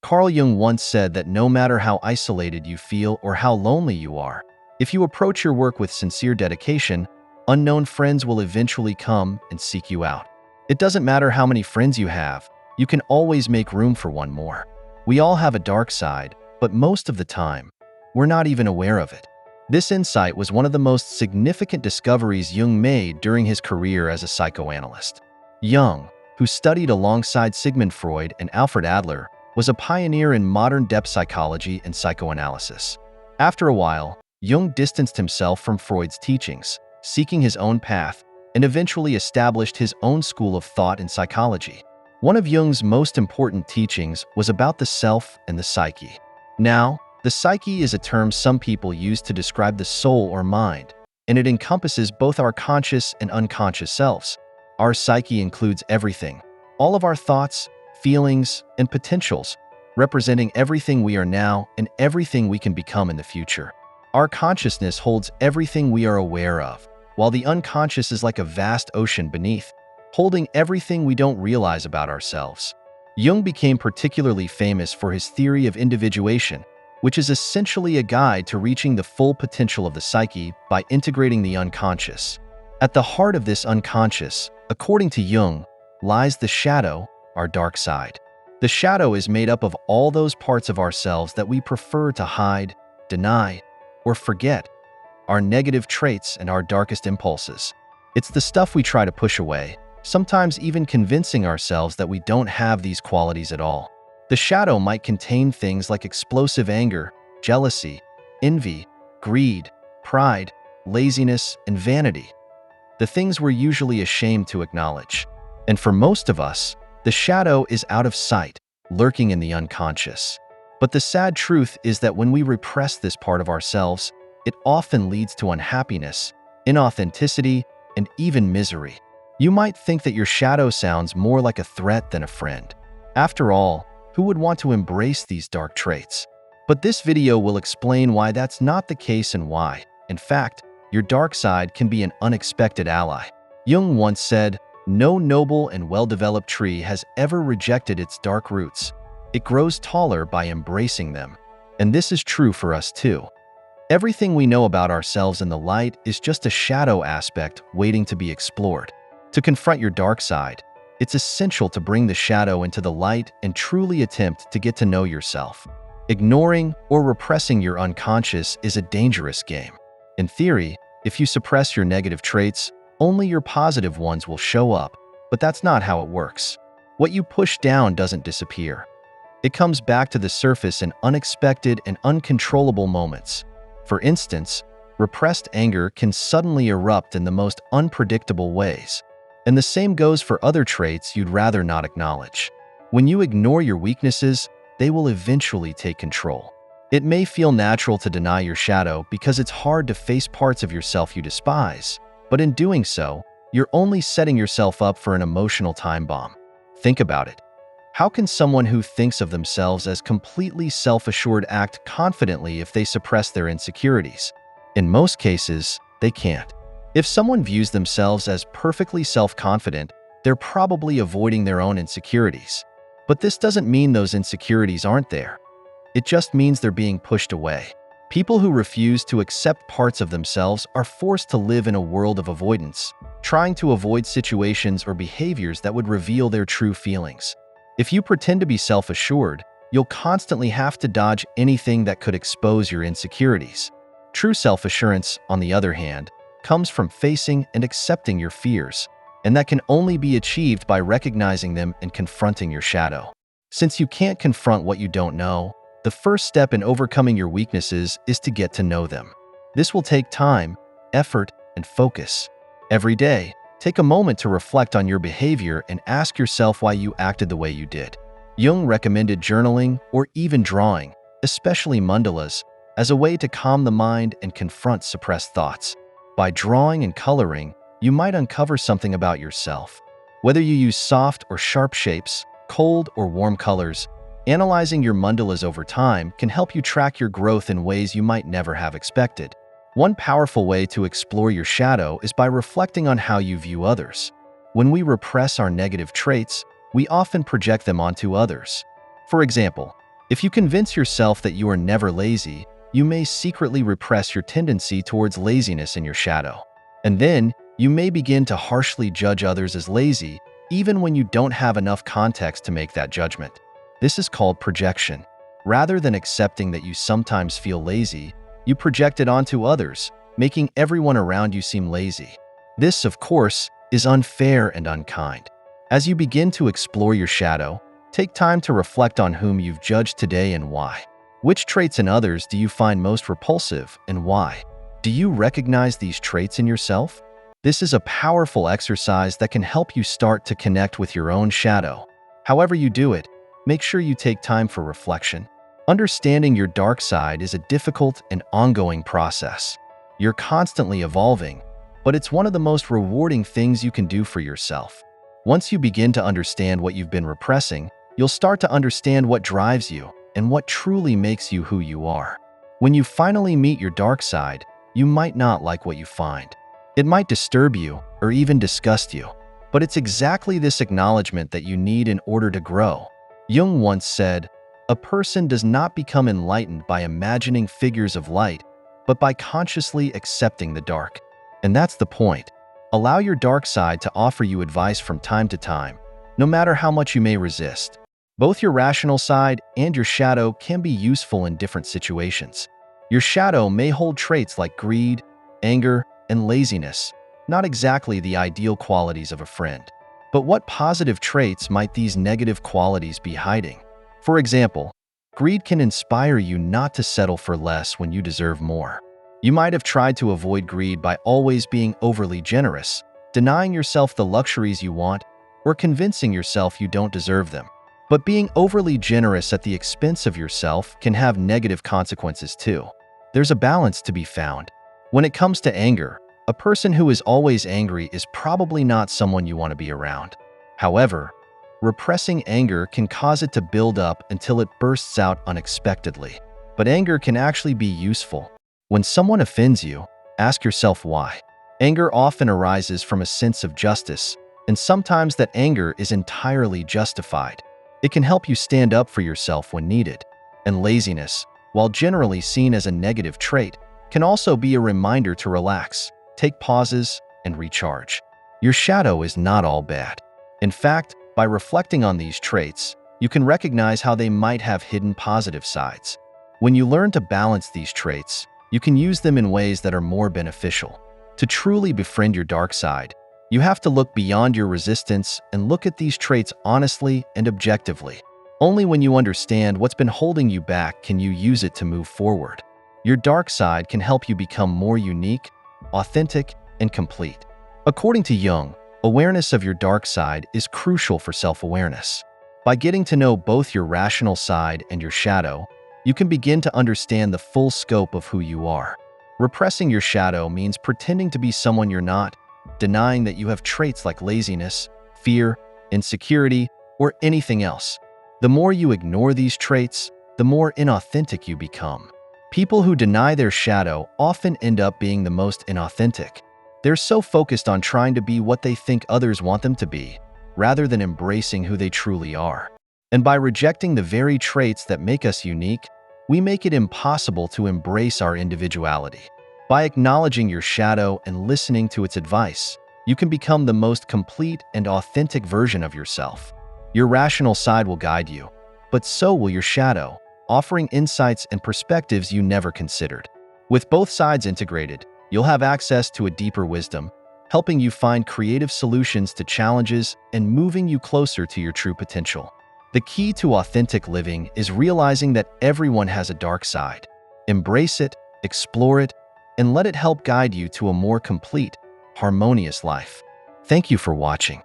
Carl Jung once said that no matter how isolated you feel or how lonely you are, if you approach your work with sincere dedication, unknown friends will eventually come and seek you out. It doesn't matter how many friends you have, you can always make room for one more. We all have a dark side, but most of the time, we're not even aware of it. This insight was one of the most significant discoveries Jung made during his career as a psychoanalyst. Jung, who studied alongside Sigmund Freud and Alfred Adler, was a pioneer in modern depth psychology and psychoanalysis. After a while, Jung distanced himself from Freud's teachings, seeking his own path, and eventually established his own school of thought in psychology. One of Jung's most important teachings was about the self and the psyche. Now, the psyche is a term some people use to describe the soul or mind, and it encompasses both our conscious and unconscious selves. Our psyche includes everything, all of our thoughts, feelings, and potentials, representing everything we are now and everything we can become in the future. Our consciousness holds everything we are aware of, while the unconscious is like a vast ocean beneath, holding everything we don't realize about ourselves. Jung became particularly famous for his theory of individuation, which is essentially a guide to reaching the full potential of the psyche by integrating the unconscious. At the heart of this unconscious, according to Jung, lies the shadow, our dark side. The shadow is made up of all those parts of ourselves that we prefer to hide, deny, or forget, our negative traits and our darkest impulses. It's the stuff we try to push away, sometimes even convincing ourselves that we don't have these qualities at all. The shadow might contain things like explosive anger, jealousy, envy, greed, pride, laziness, and vanity. The things we're usually ashamed to acknowledge. And for most of us, the shadow is out of sight, lurking in the unconscious. But the sad truth is that when we repress this part of ourselves, it often leads to unhappiness, inauthenticity, and even misery. You might think that your shadow sounds more like a threat than a friend. After all, who would want to embrace these dark traits? But this video will explain why that's not the case and why, in fact, your dark side can be an unexpected ally. Jung once said, "No noble and well-developed tree has ever rejected its dark roots. It grows taller by embracing them." And this is true for us too. Everything we know about ourselves in the light is just a shadow aspect waiting to be explored. To confront your dark side, it's essential to bring the shadow into the light and truly attempt to get to know yourself. Ignoring or repressing your unconscious is a dangerous game. In theory, if you suppress your negative traits, only your positive ones will show up, but that's not how it works. What you push down doesn't disappear. It comes back to the surface in unexpected and uncontrollable moments. For instance, repressed anger can suddenly erupt in the most unpredictable ways. And the same goes for other traits you'd rather not acknowledge. When you ignore your weaknesses, they will eventually take control. It may feel natural to deny your shadow because it's hard to face parts of yourself you despise, but in doing so, you're only setting yourself up for an emotional time bomb. Think about it. How can someone who thinks of themselves as completely self-assured act confidently if they suppress their insecurities? In most cases, they can't. If someone views themselves as perfectly self-confident, they're probably avoiding their own insecurities. But this doesn't mean those insecurities aren't there. It just means they're being pushed away. People who refuse to accept parts of themselves are forced to live in a world of avoidance, trying to avoid situations or behaviors that would reveal their true feelings. If you pretend to be self-assured, you'll constantly have to dodge anything that could expose your insecurities. True self-assurance, on the other hand, comes from facing and accepting your fears, and that can only be achieved by recognizing them and confronting your shadow. Since you can't confront what you don't know, the first step in overcoming your weaknesses is to get to know them. This will take time, effort, and focus. Every day, take a moment to reflect on your behavior and ask yourself why you acted the way you did. Jung recommended journaling or even drawing, especially mandalas, as a way to calm the mind and confront suppressed thoughts. By drawing and coloring, you might uncover something about yourself. Whether you use soft or sharp shapes, cold or warm colors, analyzing your mandalas over time can help you track your growth in ways you might never have expected. One powerful way to explore your shadow is by reflecting on how you view others. When we repress our negative traits, we often project them onto others. For example, If you convince yourself that you are never lazy, you may secretly repress your tendency towards laziness in your shadow. And then, you may begin to harshly judge others as lazy, even when you don't have enough context to make that judgment. This is called projection. Rather than accepting that you sometimes feel lazy, you project it onto others, making everyone around you seem lazy. This, of course, is unfair and unkind. As you begin to explore your shadow, take time to reflect on whom you've judged today and why. Which traits in others do you find most repulsive and why? Do you recognize these traits in yourself? This is a powerful exercise that can help you start to connect with your own shadow. However you do it, make sure you take time for reflection. Understanding your dark side is a difficult and ongoing process. You're constantly evolving, but it's one of the most rewarding things you can do for yourself. Once you begin to understand what you've been repressing, you'll start to understand what drives you and what truly makes you who you are. When you finally meet your dark side, you might not like what you find. It might disturb you or even disgust you, but it's exactly this acknowledgement that you need in order to grow. Jung once said, "A person does not become enlightened by imagining figures of light, but by consciously accepting the dark." And that's the point. Allow your dark side to offer you advice from time to time, no matter how much you may resist. Both your rational side and your shadow can be useful in different situations. Your shadow may hold traits like greed, anger, and laziness, not exactly the ideal qualities of a friend. But what positive traits might these negative qualities be hiding? For example, greed can inspire you not to settle for less when you deserve more. You might have tried to avoid greed by always being overly generous, denying yourself the luxuries you want, or convincing yourself you don't deserve them. But being overly generous at the expense of yourself can have negative consequences too. There's a balance to be found. When it comes to anger, a person who is always angry is probably not someone you want to be around. However, repressing anger can cause it to build up until it bursts out unexpectedly. But anger can actually be useful. When someone offends you, ask yourself why. Anger often arises from a sense of justice, and sometimes that anger is entirely justified. It can help you stand up for yourself when needed. And laziness, while generally seen as a negative trait, can also be a reminder to relax, take pauses, and recharge. Your shadow is not all bad. In fact, by reflecting on these traits, you can recognize how they might have hidden positive sides. When you learn to balance these traits, you can use them in ways that are more beneficial. To truly befriend your dark side, you have to look beyond your resistance and look at these traits honestly and objectively. Only when you understand what's been holding you back can you use it to move forward. Your dark side can help you become more unique, authentic, and complete. According to Jung, awareness of your dark side is crucial for self-awareness. By getting to know both your rational side and your shadow, you can begin to understand the full scope of who you are. Repressing your shadow means pretending to be someone you're not, denying that you have traits like laziness, fear, insecurity, or anything else. The more you ignore these traits, the more inauthentic you become. People who deny their shadow often end up being the most inauthentic. They're so focused on trying to be what they think others want them to be, rather than embracing who they truly are. And by rejecting the very traits that make us unique, we make it impossible to embrace our individuality. By acknowledging your shadow and listening to its advice, you can become the most complete and authentic version of yourself. Your rational side will guide you, but so will your shadow, offering insights and perspectives you never considered. With both sides integrated, you'll have access to a deeper wisdom, helping you find creative solutions to challenges and moving you closer to your true potential. The key to authentic living is realizing that everyone has a dark side. Embrace it, explore it, and let it help guide you to a more complete, harmonious life. Thank you for watching.